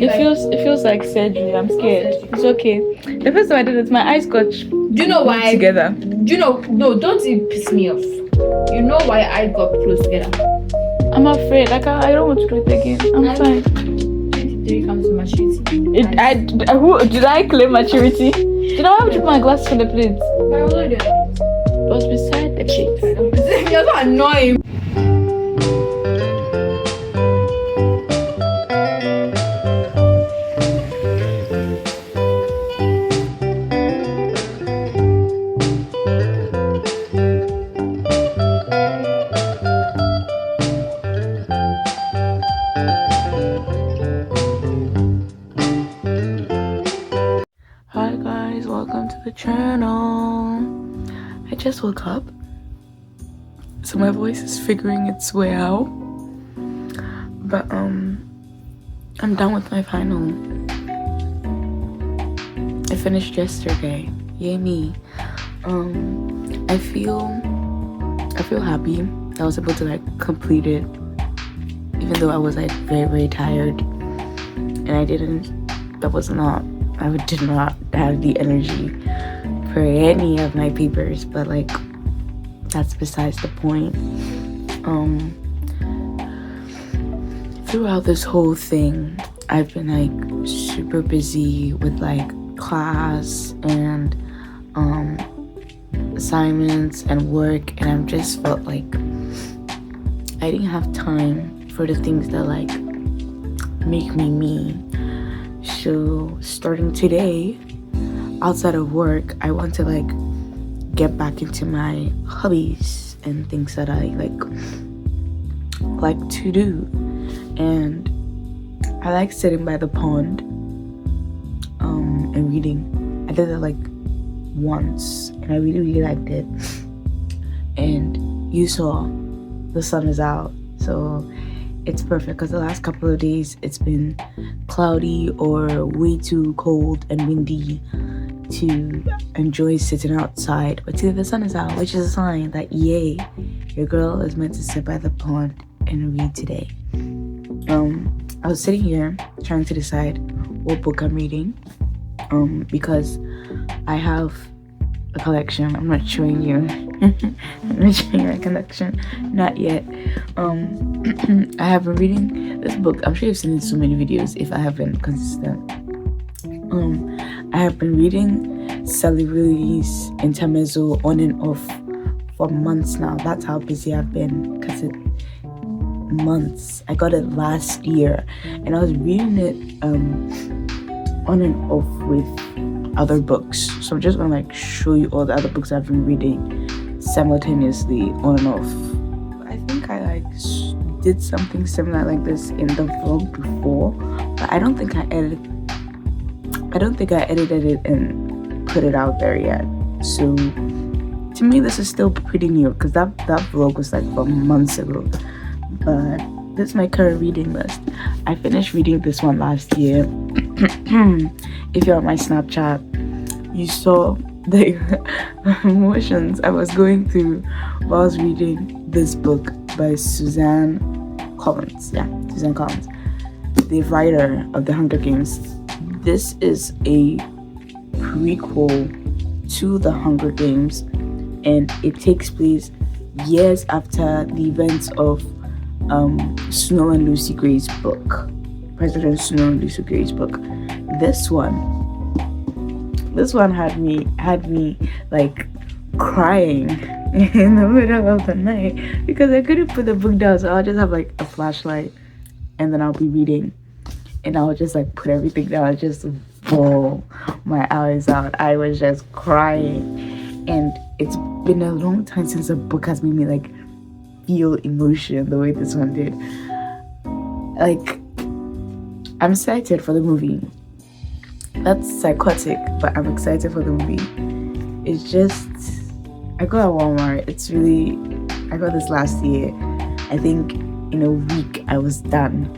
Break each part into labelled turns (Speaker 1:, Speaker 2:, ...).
Speaker 1: It feels like surgery. I'm scared. It's okay. The first time I did it, my eyes got.
Speaker 2: Do you know why?
Speaker 1: Together.
Speaker 2: Do you know? No, don't even piss me off. You know why I got close together?
Speaker 1: I'm afraid. Like I don't want to do it again. I'm fine.
Speaker 2: 23 comes to maturity.
Speaker 1: Did I claim maturity? Did I have to put my glasses on the plate?
Speaker 2: Why would I do it?
Speaker 1: It was beside the plate.
Speaker 2: You're so annoying.
Speaker 1: Hi guys, welcome to the channel. I just woke up, so my voice is figuring its way out, but I'm done with my final. I finished yesterday. Yay me. I feel happy that I was able to like complete it, even though I was like very tired, and I did not have the energy for any of my papers, but like that's besides the point. Throughout this whole thing, I've been like super busy with like class and assignments and work, and I've just felt like I didn't have time for the things that like make me me. So starting today, outside of work, I want to like get back into my hobbies and things that I like to do. And I like sitting by the pond and reading. I did it like once and I really liked it. And you saw the sun is out, so it's perfect because the last couple of days it's been cloudy or way too cold and windy to enjoy sitting outside. But today the sun is out, which is a sign that yay, your girl is meant to sit by the pond and read today. I was sitting here trying to decide what book I'm reading because I have a collection. I'm not showing you. I'm not showing you my collection. Not yet. I have been reading this book. I'm sure you've seen it in so many videos if I haven't consistent. I have been reading Sally Rooney's Intermezzo on and off for months now. That's how busy I've been, because months. I got it last year and I was reading it on and off with other books. So I'm just gonna like show you all the other books I've been reading simultaneously on and off. I think I like did something similar like this in the vlog before, but I don't think I edited it and put it out there yet. So to me this is still pretty new because that vlog was like from months ago. But this is my current reading list. I finished reading this one last year. If you're on my Snapchat, you saw the emotions I was going through while I was reading this book by Suzanne Collins. Yeah, Suzanne Collins, the writer of The Hunger Games. This is a prequel to The Hunger Games, and it takes place years after the events of Snow and Lucy Gray's book, President Snow and Lucy Gray's book. This one had me like crying in the middle of the night because I couldn't put the book down. So I'll just have like a flashlight, and then I'll be reading, and I'll just like put everything down. I'll just bawl my eyes out. I was just crying, and it's been a long time since a book has made me like feel emotion the way this one did. Like, I'm excited for the movie. That's psychotic, but I'm excited for the movie. It's just, I got at Walmart. I got this last year. I think in a week I was done.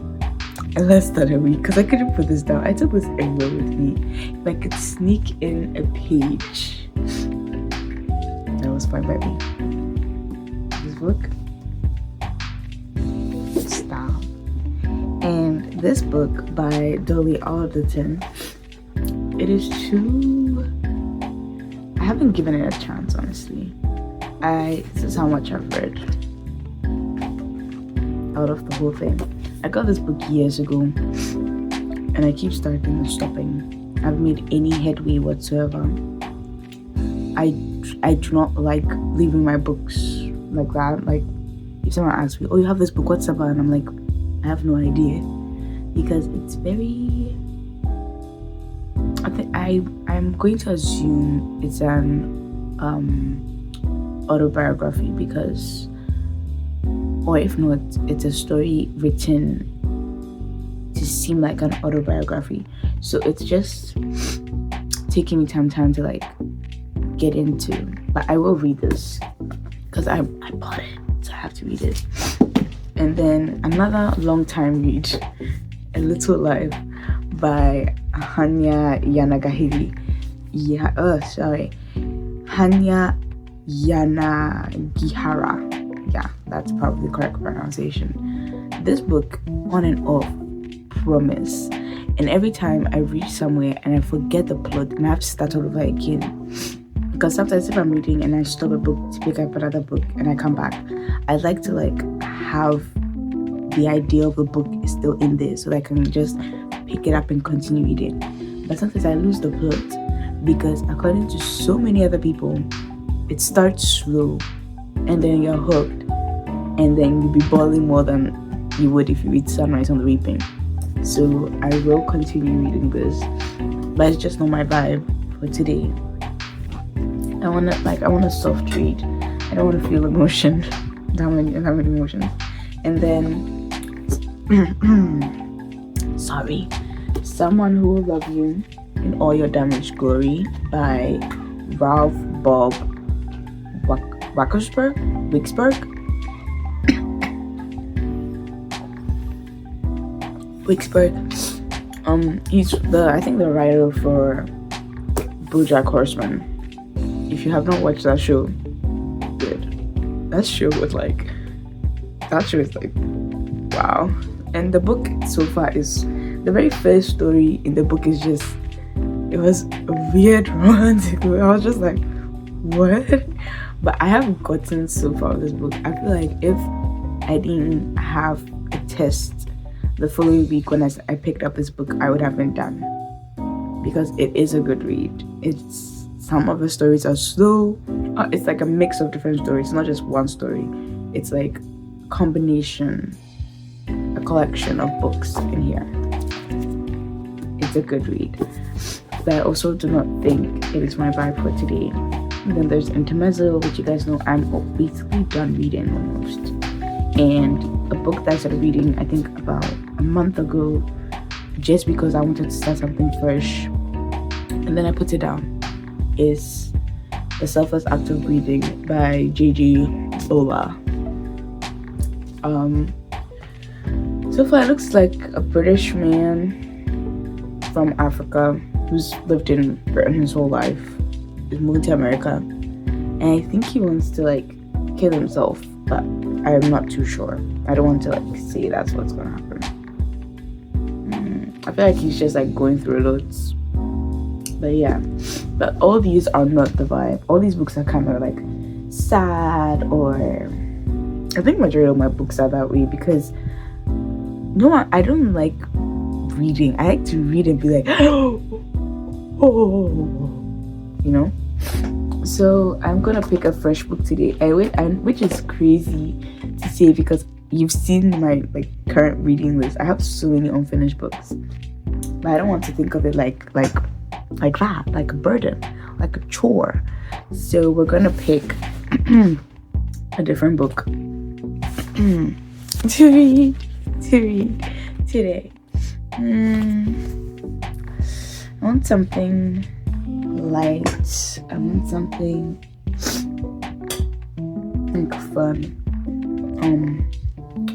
Speaker 1: Less than a week, because I couldn't put this down. I took this everywhere with me. If I could sneak in a page, that was fine by me. This book, stop. And this book by Dolly Alderton, it is too... I haven't given it a chance, honestly. This is how much I've read out of the whole thing. I got this book years ago, and I keep starting and stopping. I haven't made any headway whatsoever. I do not like leaving my books like that. Like, if someone asks me, "Oh, you have this book, what's about?" and I'm like, I have no idea, because it's very... I'm going to assume it's an autobiography, because, or if not, it's a story written to seem like an autobiography. So it's just taking me time to like get into. But I will read this because I bought it, so I have to read it. And then another long time read, A Little Life by Hanya Yanagihara. Hanya Yanagihara. Yeah, that's probably the correct pronunciation. This book, on and off, promise. And every time I reach somewhere and I forget the plot, and I have to start all over again. Because sometimes if I'm reading and I stop a book to pick up another book and I come back, I like to like have the idea of the book is still in there, so that I can just pick it up and continue reading. But sometimes I lose the plot, because according to so many other people, it starts slow and then you're hooked, and then you'll be bawling more than you would if you read Sunrise on the Reaping. So I will continue reading this, but it's just not my vibe for today. I want a soft read. I don't want to feel emotion. That many emotions. And then sorry, Someone Who Will Love You in All Your Damaged Glory by Ralph Bob Wicksberg. He's the writer for BoJack Horseman. If you have not watched that show, good. That show is like, wow. And the book so far is, the very first story in the book is just, it was a weird romantic. I was just like, what? But I have gotten so far with this book. I feel like if I didn't have a test the following week when I picked up this book, I would have been done, because it is a good read. It's, some of the stories are slow. It's like a mix of different stories. It's not just one story. It's like a combination, a collection of books in here. It's a good read. But I also do not think it is my vibe for today. And then there's Intermezzo, which you guys know I'm basically done reading almost. And a book that I started reading, I think about a month ago, just because I wanted to start something fresh, and then I put it down, is The Selfless Act of Breathing by J.J. Ola. So far it looks like a British man from Africa who's lived in Britain his whole life, is moving to America, and I think he wants to like kill himself, but I'm not too sure. I don't want to like say that's what's gonna happen. I feel like he's just like going through loads. But yeah, but all these are not the vibe. All these books are kind of like sad, or I think majority of my books are that way because no, I don't like reading. I like to read and be like, oh, you know. So I'm gonna pick a fresh book today. Which is crazy to say because you've seen my like current reading list. I have so many unfinished books, but I don't want to think of it like that, like a burden, like a chore. So we're gonna pick a different book to read today. I want something light. I want something like fun.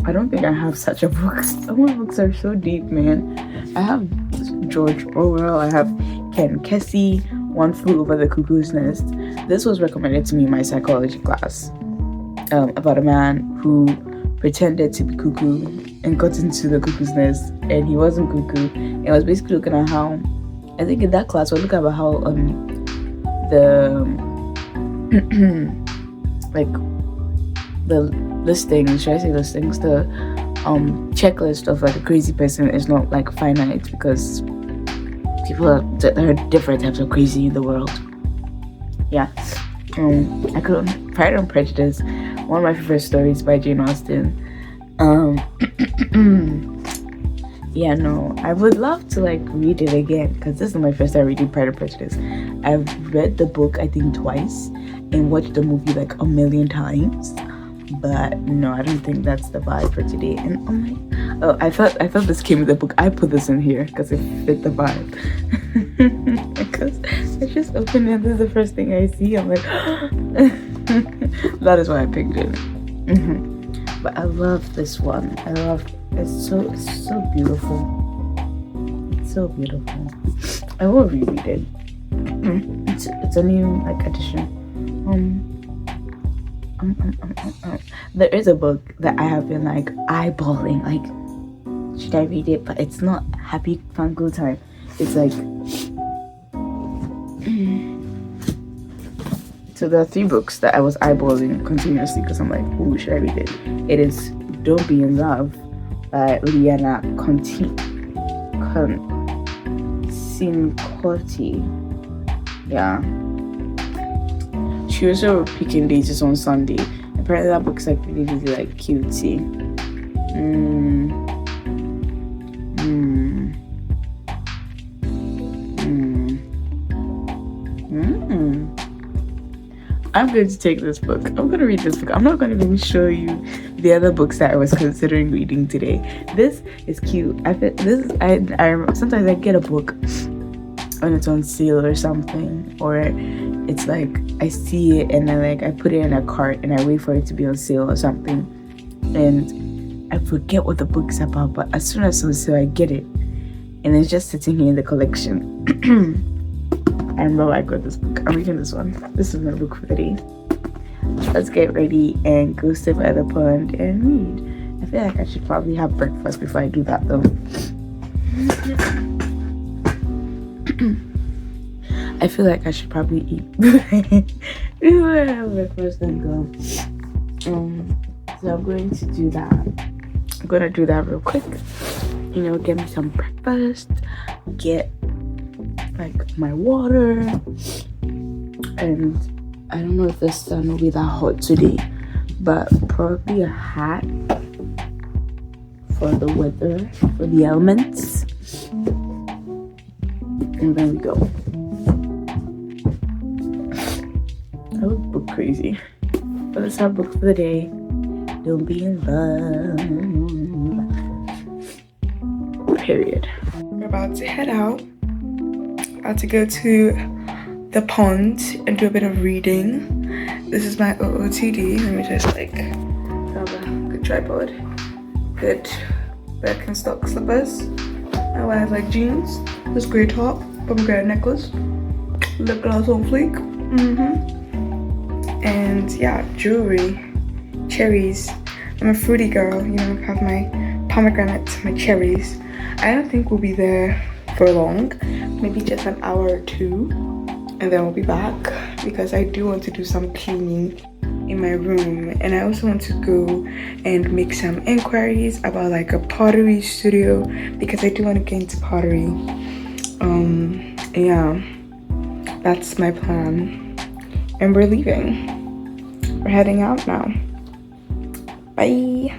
Speaker 1: I don't think I have such a book. Some of my books are so deep, man. I have George Orwell. I have Ken Kesey, One Flew Over the Cuckoo's Nest. This was recommended to me in my psychology class about a man who pretended to be cuckoo and got into the cuckoo's nest, and he wasn't cuckoo. And I was basically looking at how, I think in that class we're looking at how the like the listings, should I say listings, the checklist of like a crazy person is not like finite, because there are different types of crazy in the world. Yeah. I could Pride and Prejudice, one of my favorite stories by Jane Austen. Yeah, no, I would love to like read it again because this is my first time reading Pride and Prejudice. I've read the book I think twice and watched the movie like a million times, but no, I don't think that's the vibe for today. And I thought this came with the book. I put this in here because it fit the vibe. Because I just opened it, this is the first thing I see. I'm like, that is why I picked it. But I love this one. It's so beautiful. It's so beautiful. I will reread it. It's a new like edition. There is a book that I have been like eyeballing. Like, should I read it? But it's not happy fun good time. It's like so there are 3 books that I was eyeballing continuously because I'm like, ooh, should I read it? It is Don't Be in Love by Liana Cincotti. Yeah. She also wrote Picking Daisies on Sunday. Apparently that book's like really like cutesy. I'm going to take this book. I'm going to read this book. I'm not going to even show you the other books that I was considering reading today. This is cute. I sometimes I get a book when it's on sale or something, or it's like I see it and I put it in a cart and I wait for it to be on sale or something, and I forget what the book's about. But as soon as it's on sale, I get it, and it's just sitting here in the collection. I'm really like with this book. I'm reading this one. This is my book for the day. Let's get ready and go sit by the pond and read. I feel like I should probably have breakfast before I do that though. I feel like I should probably eat before I have breakfast and go. So I'm going to do that. I'm gonna do that real quick. Get me some breakfast, get like my water, and I don't know if the sun will be that hot today, but probably a hat for the weather, for the elements, and then we go. I look book crazy, but that's our book for the day. Don't be in love. Period. We're about to head out. About to go to the pond and do a bit of reading. This is my OOTD. Let me just like grab a good tripod, good Birkenstock slippers. I wear like jeans, this grey top, pomegranate necklace, lip gloss on fleek. And yeah, jewelry, cherries. I'm a fruity girl, you know, I have my pomegranates, my cherries. I don't think we'll be there for long, maybe just an hour or two, and then we'll be back because I do want to do some cleaning in my room, and I also want to go and make some inquiries about like a pottery studio because I do want to get into pottery. Yeah, that's my plan, and we're leaving. We're heading out now. Bye.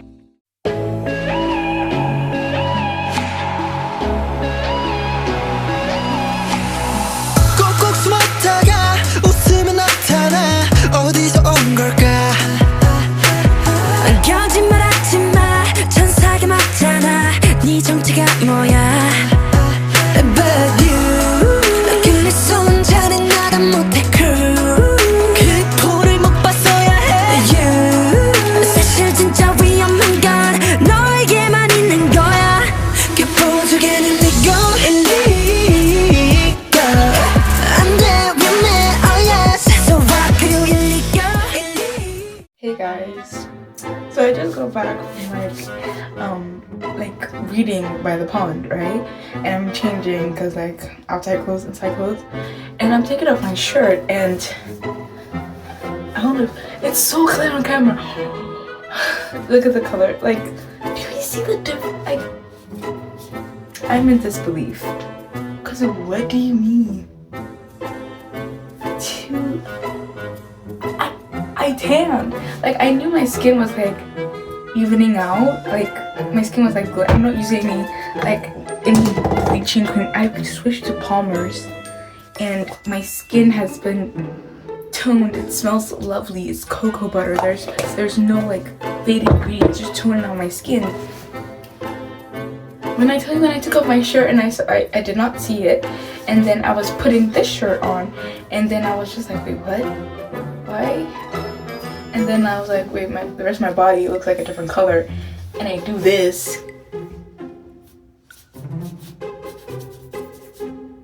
Speaker 3: 꼭꼭 숨었다가 웃으면 나타나 어디서 온 걸까 거짓말하지 마 천사가 맞잖아 네 정체가 뭐야 But you 그래서 혼자는 나가 못해 crew 그 포를 못 봤어야 해 You 사실 진짜 위험한 건 너에게만 있는 거야 그 보조개는 되고 일리고 안돼 위험해 oh yes So rock you 일리고
Speaker 1: Hey guys, so I just got back from like reading by the pond, right? And I'm changing because like outside clothes, inside clothes, and I'm taking off my shirt, and I don't know if it's so clear on camera. Look at the color, like, do you see the difference? Like, I'm in disbelief. Cause what do you mean? I tanned. Like, I knew my skin was like evening out. Like, my skin was like good. I'm not using any bleaching cream. I switched to Palmer's, and my skin has been toned. It smells lovely. It's cocoa butter. There's no like faded ingredients. Just toning on my skin. When I took off my shirt and I did not see it, and then I was putting this shirt on, and then I was just like, wait, what? Why? And then I was like, wait, the rest of my body looks like a different color, and I do this.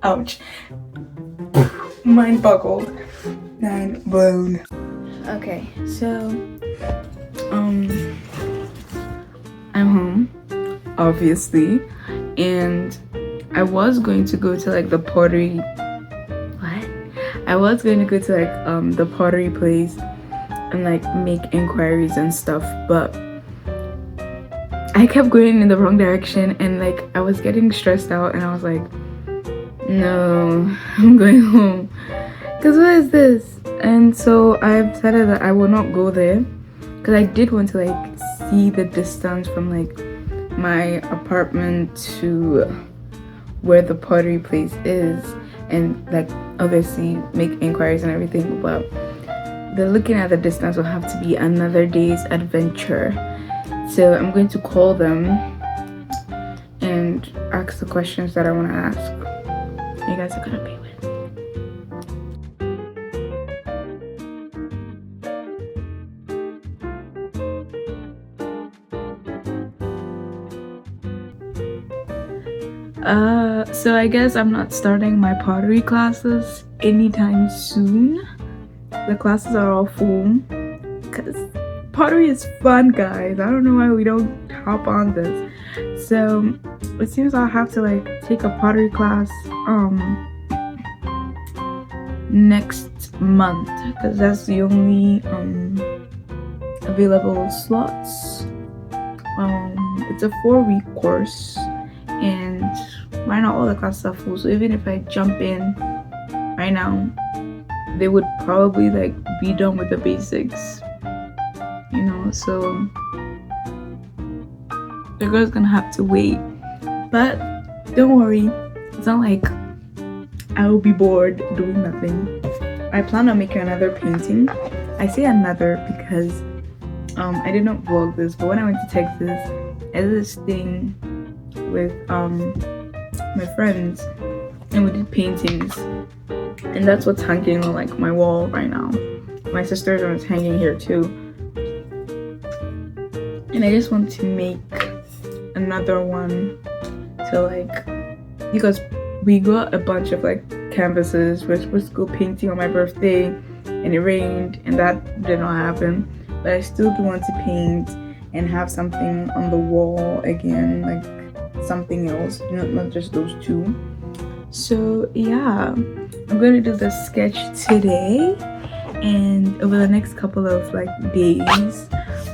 Speaker 1: Ouch. Mind boggled. Mind blown. Okay, so I'm home, obviously, and I was going to go to like the pottery. What? I was going to go to like the pottery place and like make inquiries and stuff, but I kept going in the wrong direction, and like I was getting stressed out, and I was like, no, I'm going home because what is this? And so I decided that I will not go there because I did want to like see the distance from like my apartment to where the pottery place is, and like obviously make inquiries and everything, but looking at the distance will have to be another day's adventure. So I'm going to call them and ask the questions that I want to ask. You guys are gonna be with. So I guess I'm not starting my pottery classes anytime soon. The classes are all full because pottery is fun, guys. I don't know why we don't hop on this. So it seems I'll have to like take a pottery class next month because that's the only available slots. It's a 4-week course, and right now all the classes are full, so even if I jump in right now, they would probably like be done with the basics, you know, so the girl's gonna have to wait. But don't worry, it's not like I will be bored doing nothing. I plan on making another painting. I say another because I did not vlog this, but when I went to Texas, I did this thing with my friends, and we did paintings, and that's what's hanging on like my wall right now. My sister's one is hanging here too, and I just want to make another one to like, because we got a bunch of like canvases. We're supposed to go painting on my birthday, and it rained, and that did not happen. But I still do want to paint and have something on the wall again, like something else, not just those two. So yeah, I'm going to do the sketch today, and over the next couple of like days,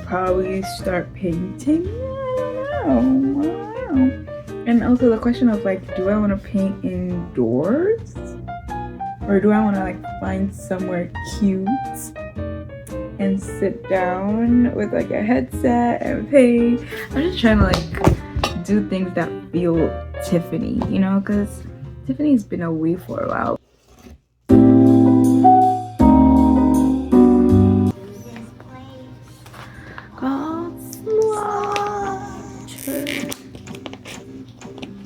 Speaker 1: probably start painting. I don't know. And also the question of like, do I want to paint indoors, or do I want to like find somewhere cute and sit down with like a headset and paint? I'm just trying to like do things that feel Tiffany, because Tiffany's been away for a while.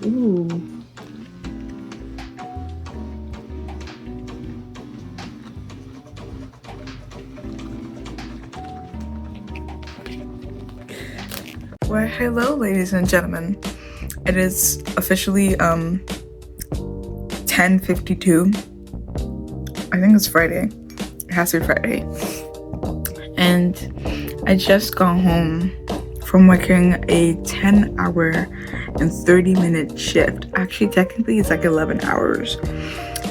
Speaker 1: Ooh. Well, hello, ladies and gentlemen. It is officially 10:52. I think it's Friday. It has to be Friday. And I just got home from working a 10-hour and 30-minute shift. Actually, technically, it's like 11 hours.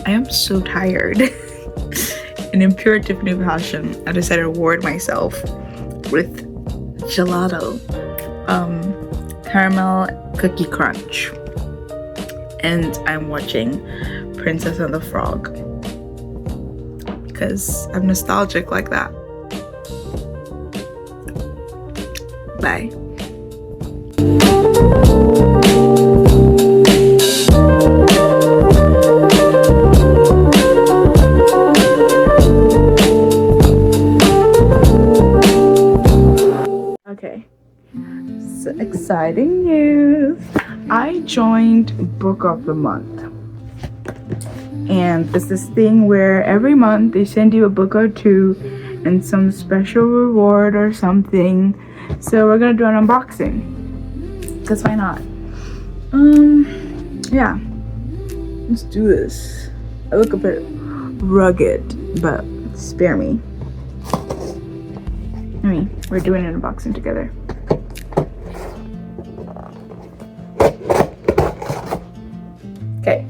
Speaker 1: I am so tired. And in pure Tiffany fashion, I decided to reward myself with gelato, caramel cookie crunch. And I'm watching Princess and the Frog because I'm nostalgic like that. Bye. Okay, so exciting news. I joined Book of the Month. And it's this thing where every month they send you a book or two and some special reward or something. So we're gonna do an unboxing, because why not? Yeah, let's do this. I look a bit rugged, but spare me. We're doing an unboxing together. Okay.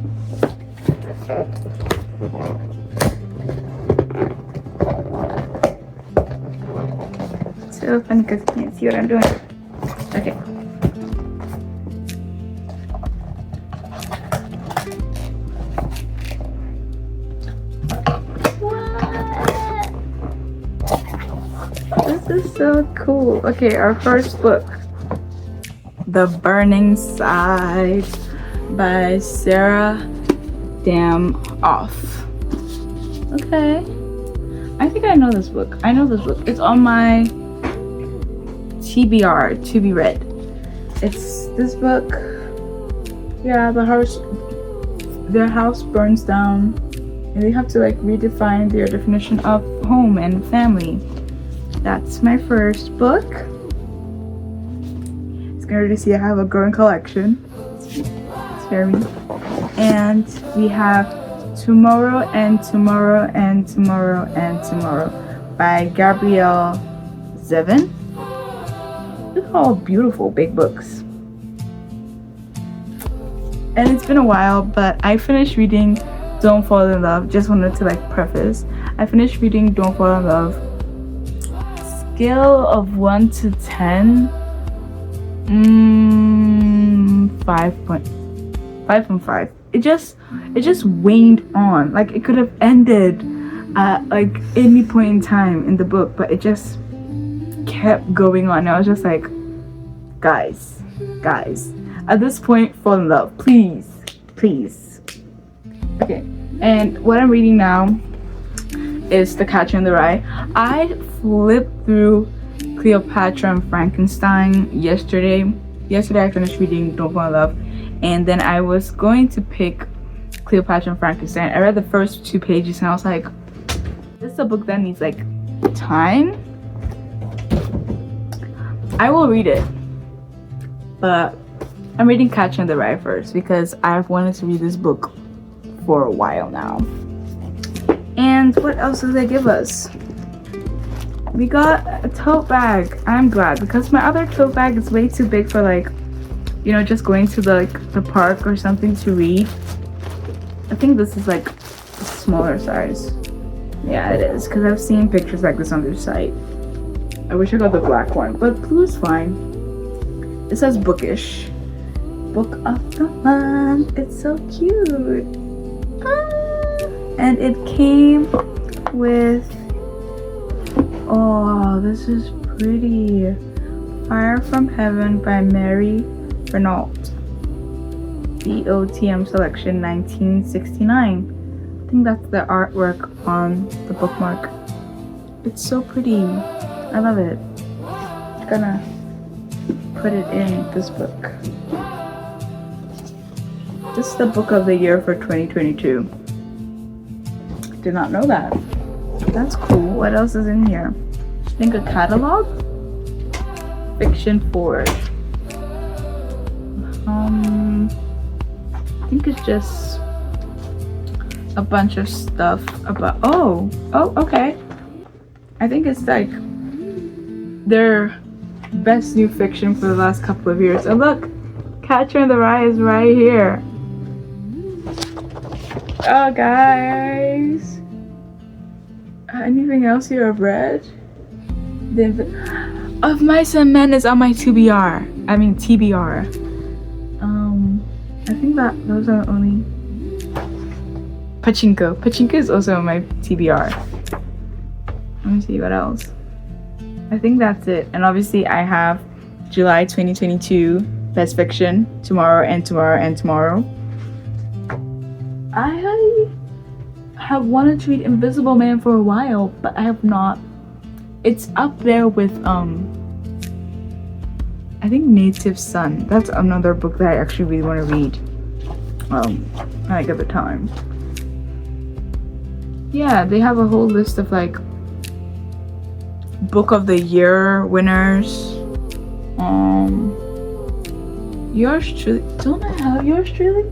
Speaker 1: So funny because you can't see what I'm doing. Okay. What? This is so cool. Okay, our first book, The Burning Side by Sarah Off. Okay. I think I know this book. It's on my TBR, to be read. It's this book. Yeah, their house burns down and they have to like redefine their definition of home and family. That's my first book. It's good to see I have a growing collection. Spare me. And we have Tomorrow and Tomorrow and Tomorrow and Tomorrow by Gabrielle Zevin. Look at all beautiful big books. And it's been a while, but I finished reading Don't Fall in Love. Just wanted to like preface. I finished reading Don't Fall in Love. Scale of 1 to 10. 5 from 5. It just waned on. Like it could have ended at like any point in time in the book, but it just kept going on. I was just like, guys, at this point, fall in love, please. Okay, and what I'm reading now is The Catcher in the Rye. I flipped through Cleopatra and Frankenstein yesterday. I finished reading Don't Fall in Love, and then I was going to pick Cleopatra and Frankenstein. I read the first 2 pages and I was like, this is a book that needs like time. I will read it, but I'm reading Catcher in the Rye first because I've wanted to read this book for a while now. And what else did they give us? We got a tote bag. I'm glad because my other tote bag is way too big for like, you know, just going to the park or something to read. I think this is like a smaller size. Yeah, it is because I've seen pictures like this on their site. I wish I got the black one, but blue is fine. It says bookish. Book of the month. It's so cute. And it came with, oh, this is pretty. Fire from Heaven by Mary Renault. BOTM selection 1969. I think that's the artwork on the bookmark. It's so pretty. I love it. I'm gonna put it in this book. This is the book of the year for 2022. Did not know that. That's cool. What else is in here? I think a catalog? Fiction Forge. I think it's just a bunch of stuff about, oh, okay. I think it's like their best new fiction for the last couple of years. And look, Catcher in the Rye is right here. Oh, guys. Anything else you have read? Of Mice and Men is on my TBR. I think that those are only. Pachinko. Pachinko is also on my TBR. Let me see what else. I think that's it. And obviously I have July 2022 Best Fiction tomorrow and tomorrow and tomorrow. I have wanted to read Invisible Man for a while, but I have not. It's up there with I think Native Son. That's another book that I actually really want to read. When I get the time. Yeah, they have a whole list of like book of the year winners. Yours truly. Don't I have yours truly?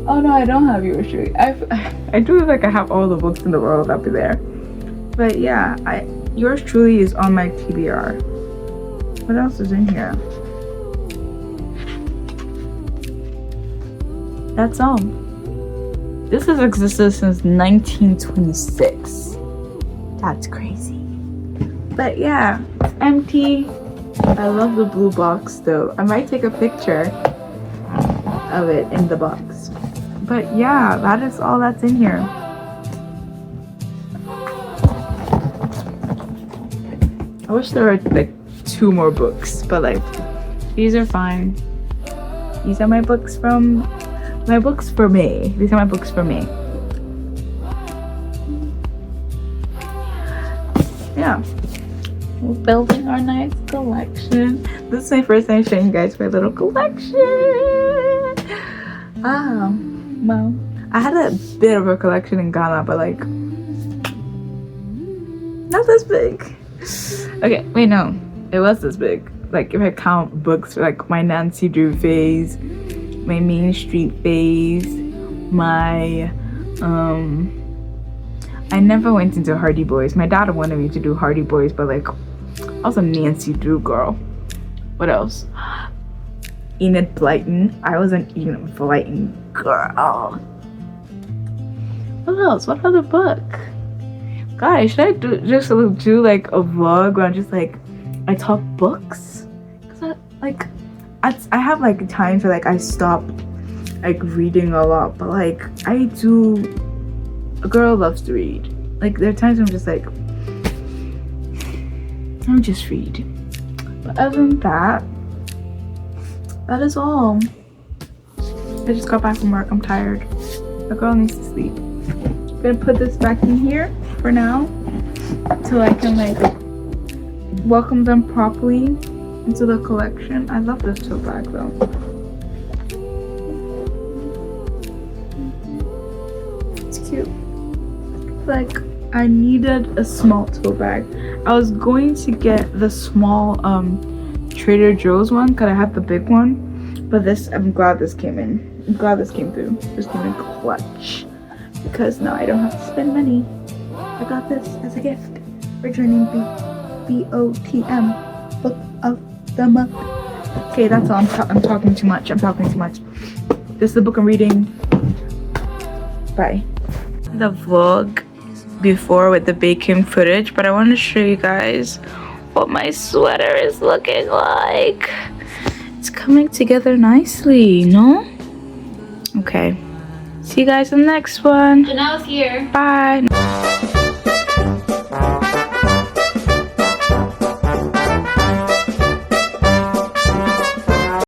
Speaker 1: Oh no, I don't have yours truly. I do like I have all the books in the world up there. But yeah, yours truly is on my TBR. What else is in here? That's all. This has existed since 1926. That's crazy. But yeah, it's empty. I love the blue box though. I might take a picture of it in the box. But yeah, that is all that's in here. I wish there were like 2 more books, but like these are fine. These are my books for me. These are my books for me. Yeah. We're building our nice collection. This is my first time showing you guys my little collection. Well, I had a bit of a collection in Ghana, but like not this big. Okay, wait, no, it was this big. Like if I count books, like my Nancy Drew phase, my Main Street phase, my I never went into Hardy Boys. My dad wanted me to do Hardy Boys, but like I was a Nancy Drew girl. What else? Enid Blyton. I was an Enid Blyton girl. What else? What other book? Guys, should I do like a vlog where I'm just like I talk books? Cause I have like times where like I stop like reading a lot, but like I do. A girl loves to read. Like there are times I'm just like I'm just read. But other than that, that is all. I just got back from work. I'm tired. A girl needs to sleep. I'm gonna put this back in here for now till I can like welcome them properly into the collection. I love this tote bag though. It's cute. Like I needed a small tote bag. I was going to get the small Trader Joe's one because I have the big one, but this, I'm glad this came in.
Speaker 2: glad this came through. This came in clutch. Because now I don't have to spend money. I got this as a gift for joining the BOTM Book of the Month. Okay, that's all. I'm talking too much. This is the book I'm reading. Bye. The vlog before with the baking footage, but I want to show you guys what my sweater is looking like. It's coming together nicely, no? Okay. See you guys in the next one. Janelle's here.
Speaker 1: Bye.